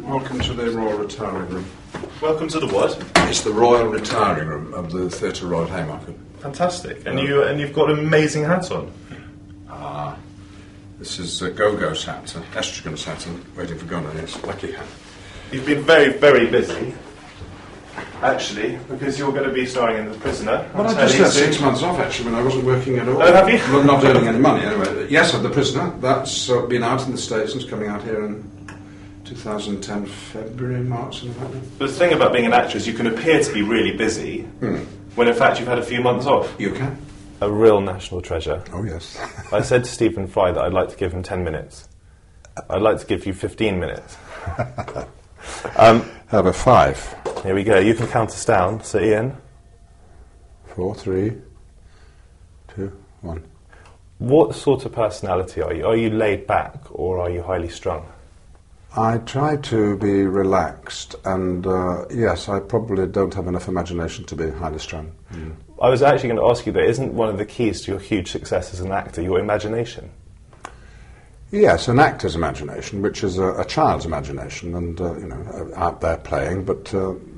Welcome to the Royal Retiring Room. Welcome to the what? It's the Royal Retiring Room of the Theatre Royal Haymarket. Fantastic. And you've got amazing hats on. This is a go-go Saturn, estrogen Saturn, waiting for Gunnar. It's a lucky hat. You've been very, very busy, actually, because you're going to be starring in The Prisoner. Well, I just had 6 months off, actually, when I wasn't working at all. Oh, have you? Well, not earning any money, anyway. Yes, The Prisoner. That's been out in the States and it's coming out here in 2010, February, March, something like that. But the thing about being an actress, you can appear to be really busy, when in fact you've had a few months off. You can. A real national treasure. Oh, yes. I said to Stephen Fry that I'd like to give him 10 minutes. I'd like to give you 15 minutes. How about 5? Here we go. You can count us down. So, Ian. 4, 3, 2, 1. What sort of personality are you? Are you laid back or are you highly strung? I try to be relaxed, and yes, I probably don't have enough imagination to be highly strung. I was actually going to ask you that, isn't one of the keys to your huge success as an actor your imagination? Yes, an actor's imagination, which is a child's imagination, and out there playing, but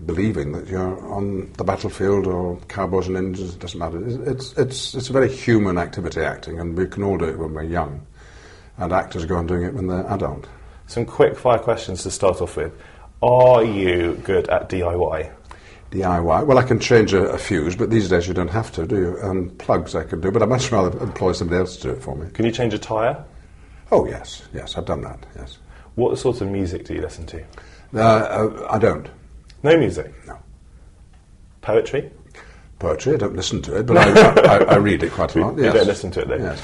believing that you're on the battlefield or cowboys and Indians, it doesn't matter. It's a very human activity, acting, and we can all do it when we're young, and actors go on doing it when they're adult. Some quick fire questions to start off with. Are you good at DIY? DIY? Well, I can change a fuse, but these days you don't have to, do you? And plugs I could do, but I'd much rather employ somebody else to do it for me. Can you change a tyre? Oh, yes, I've done that, yes. What sort of music do you listen to? I don't. No music? No. Poetry? Poetry, I don't listen to it, but I read it quite a lot, yes. You don't listen to it, though? Yes.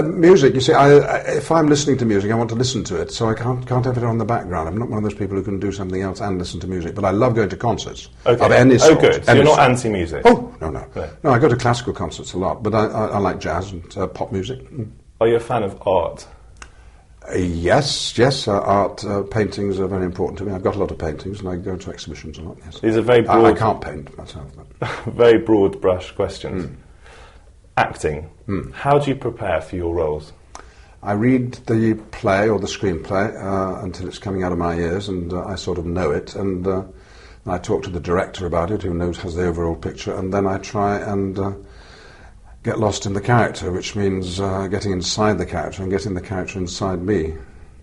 Music, you see, if I'm listening to music, I want to listen to it, so I can't have it on the background. I'm not one of those people who can do something else and listen to music, but I love going to concerts of any sort. Oh, good. So you're not anti-music? Oh, no. No, I go to classical concerts a lot, but I like jazz and pop music. Are you a fan of art? Yes. Art, paintings are very important to me. I've got a lot of paintings, and I go to exhibitions a lot, yes. These are very broad... I can't paint myself. But. Very broad brush questions. Acting. How do you prepare for your roles? I read the play or the screenplay until it's coming out of my ears, and I sort of know it, and I talk to the director about it, who has the overall picture, and then I try and get lost in the character, which means getting inside the character and getting the character inside me.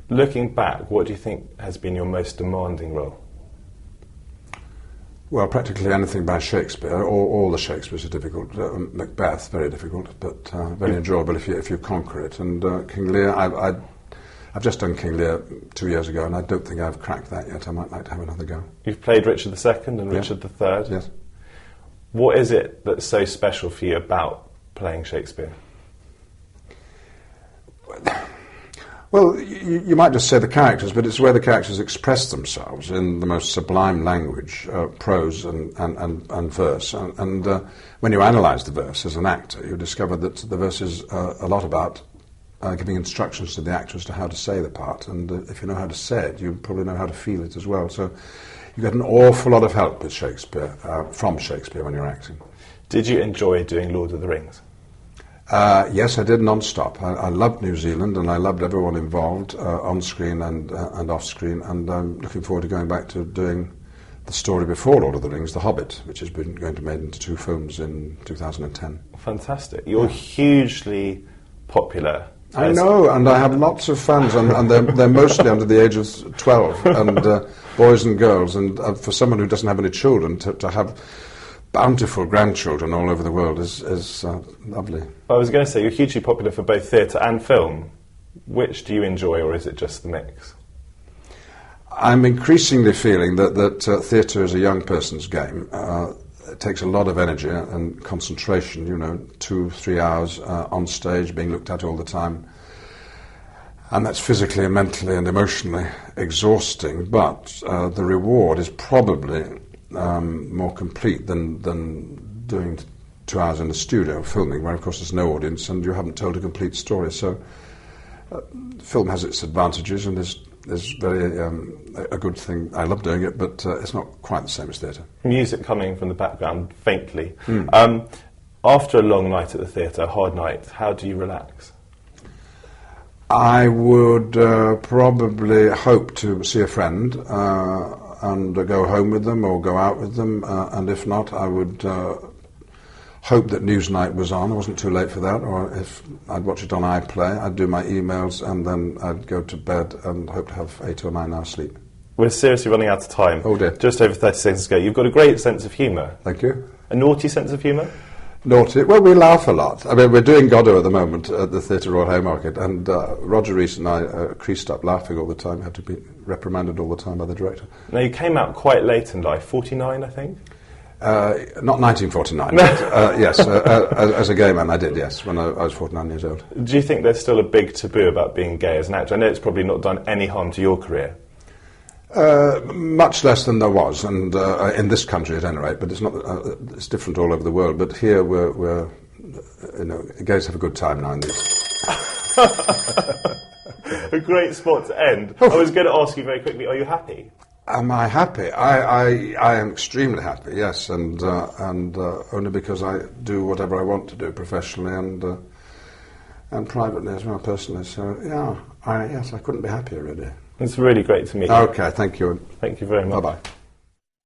Looking back, what do you think has been your most demanding role? Well, practically anything by Shakespeare. All the Shakespeares are difficult. Macbeth, very difficult, but very enjoyable if you conquer it. And King Lear, I've just done King Lear 2 years ago, and I don't think I've cracked that yet. I might like to have another go. You've played Richard II and Richard III. Yes. What is it that's so special for you about playing Shakespeare? Well, you might just say the characters, but it's where the characters express themselves in the most sublime language, prose and verse. And when you analyse the verse as an actor, you discover that the verse is a lot about giving instructions to the actor as to how to say the part. And if you know how to say it, you probably know how to feel it as well. So you get an awful lot of help with Shakespeare, from Shakespeare when you're acting. Did you enjoy doing Lord of the Rings? Yes, I did non-stop. I loved New Zealand, and I loved everyone involved, on screen and off screen, and I'm looking forward to going back to doing the story before Lord of the Rings, The Hobbit, which has been going to be made into 2 films in 2010. Fantastic. You're hugely popular. I know, and I have lots of fans, and they're mostly under the age of 12, and boys and girls, and for someone who doesn't have any children, to have bountiful grandchildren all over the world is lovely. I was going to say, you're hugely popular for both theatre and film. Which do you enjoy, or is it just the mix? I'm increasingly feeling that theatre is a young person's game. It takes a lot of energy and concentration, 2-3 hours on stage, being looked at all the time. And that's physically and mentally and emotionally exhausting, but the reward is probably more complete than doing 2 hours in the studio filming, where of course there's no audience and you haven't told a complete story. So film has its advantages, and is very a good thing. I love doing it, but it's not quite the same as theatre. Music coming from the background faintly. After a long night at the theatre, a hard night, how do you relax? I would probably hope to see a friend and go home with them or go out with them, and if not, I would hope that Newsnight was on. I wasn't too late for that, or if I'd watch it on iPlayer, I'd do my emails and then I'd go to bed and hope to have 8 or 9 hours sleep. We're seriously running out of time. Oh dear. Just over 30 seconds ago. You've got a great sense of humour. Thank you. A naughty sense of humour? Naughty. Well, we laugh a lot. I mean, we're doing Godot at the moment at the Theatre Royal Haymarket, and Roger Rees and I creased up laughing all the time, had to be reprimanded all the time by the director. Now, you came out quite late in life, 49, I think? Not 1949, but yes, as a gay man I did, yes, when I was 49 years old. Do you think there's still a big taboo about being gay as an actor? I know it's probably not done any harm to your career. Much less than there was, and in this country at any rate. But it's not. It's different all over the world. But here, we're gays have a good time now and then. A great spot to end. I was going to ask you very quickly: are you happy? Am I happy? I am extremely happy. Yes, and only because I do whatever I want to do professionally and privately as well, personally. So yeah, yes, I couldn't be happier really. It's really great to meet you. Okay, thank you. Thank you very much. Bye-bye.